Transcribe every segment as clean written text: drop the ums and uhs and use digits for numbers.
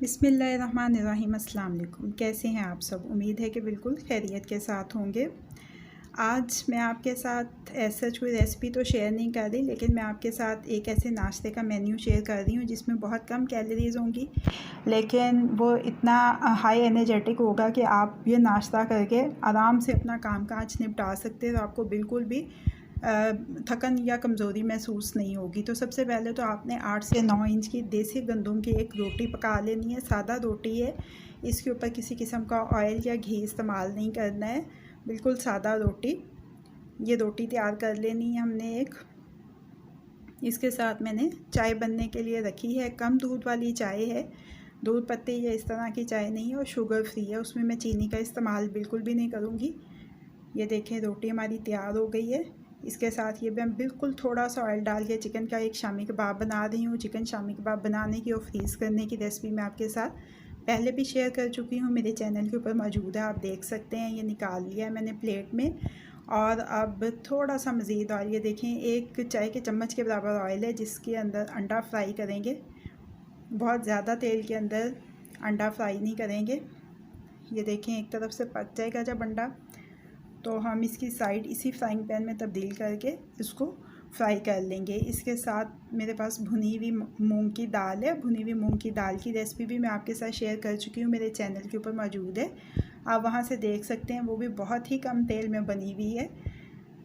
बिस्मिल्लाहिर्रहमानिर्रहीम। अस्सलाम वालेकुम। कैसे हैं आप सब? उम्मीद है कि बिल्कुल खैरियत के साथ होंगे। आज मैं आपके साथ ऐसा कोई रेसिपी तो शेयर नहीं कर रही, लेकिन मैं आपके साथ एक ऐसे नाश्ते का मेन्यू शेयर कर रही हूँ जिसमें बहुत कम कैलोरीज़ होंगी, लेकिन वो इतना हाई एनर्जेटिक होगा कि आप ये नाश्ता करके आराम से अपना काम काज निपटा सकते हैं। तो आपको बिल्कुल भी थकन या कमज़ोरी महसूस नहीं होगी। तो सबसे पहले तो आपने 8 से 9 इंच की देसी गंदम की एक रोटी पका लेनी है। सादा रोटी है, इसके ऊपर किसी किस्म का ऑयल या घी इस्तेमाल नहीं करना है, बिल्कुल सादा रोटी। ये रोटी तैयार कर लेनी है हमने एक। इसके साथ मैंने चाय बनने के लिए रखी है, कम दूध वाली चाय है, दूध पत्ती या इस तरह की चाय नहीं है और शुगर फ्री है। उसमें मैं चीनी का इस्तेमाल बिल्कुल भी नहीं करूँगी। ये देखें, रोटी हमारी तैयार हो गई है। इसके साथ ये मैं बिल्कुल थोड़ा सा ऑयल डाल के चिकन का एक शामी कबाब बना रही हूँ। चिकन शामी कबाब बनाने की और फ्रीज़ करने की रेसिपी मैं आपके साथ पहले भी शेयर कर चुकी हूँ, मेरे चैनल के ऊपर मौजूद है, आप देख सकते हैं। ये निकाल लिया है मैंने प्लेट में। और अब थोड़ा सा मज़ीद ऑयल, ये देखें, एक चाय के चम्मच के बराबर ऑयल है, जिसके अंदर अंडा फ्राई करेंगे। बहुत ज़्यादा तेल के अंदर अंडा फ्राई नहीं करेंगे। ये देखें, एक तरफ से पक जाएगा जब अंडा, तो हम इसकी साइड इसी फ्राइंग पैन में तब्दील करके इसको फ्राई कर लेंगे। इसके साथ मेरे पास भुनी हुई मूंग की दाल है। भुनी हुई मूंग की दाल की रेसिपी भी मैं आपके साथ शेयर कर चुकी हूँ, मेरे चैनल के ऊपर मौजूद है, आप वहाँ से देख सकते हैं। वो भी बहुत ही कम तेल में बनी हुई है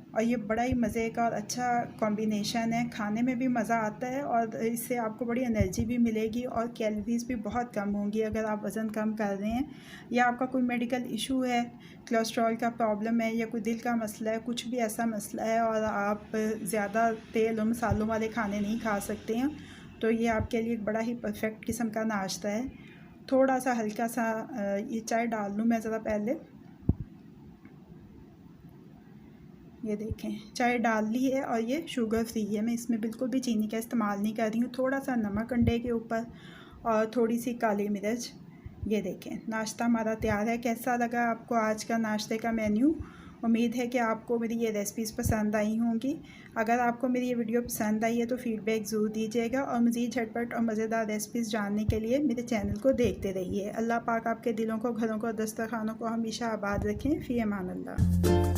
और ये बड़ा ही मज़े का और अच्छा कॉम्बिनेशन है। खाने में भी मज़ा आता है और इससे आपको बड़ी एनर्जी भी मिलेगी और कैलोरीज़ भी बहुत कम होंगी। अगर आप वज़न कम कर रहे हैं या आपका कोई मेडिकल इशू है, कोलेस्ट्रॉल का प्रॉब्लम है या कोई दिल का मसला है, कुछ भी ऐसा मसला है और आप ज़्यादा तेल और मसालों वाले खाने नहीं खा सकते हैं, तो ये आपके लिए एक बड़ा ही परफेक्ट किस्म का नाश्ता है। थोड़ा सा हल्का सा ये चाय डाल लूँ मैं ज़रा पहले। ये देखें, चाय डाल ली है और ये शुगर फ्री है, मैं इसमें बिल्कुल भी चीनी का इस्तेमाल नहीं कर रही हूँ। थोड़ा सा नमक अंडे के ऊपर और थोड़ी सी काली मिर्च। ये देखें, नाश्ता हमारा तैयार है। कैसा लगा आपको आज का नाश्ते का मेन्यू? उम्मीद है कि आपको मेरी ये रेसिपीज़ पसंद आई होंगी। अगर आपको मेरी ये वीडियो पसंद आई है तो फ़ीडबैक ज़रूर दीजिएगा और मज़ीद झटपट और मज़ेदार रेसिपीज़ जानने के लिए मेरे चैनल को देखते रहिए। अल्लाह पाक आपके दिलों को, घरों को, दस्तरखानों को हमेशा आबाद रखें। फ़ी अमान अल्लाह।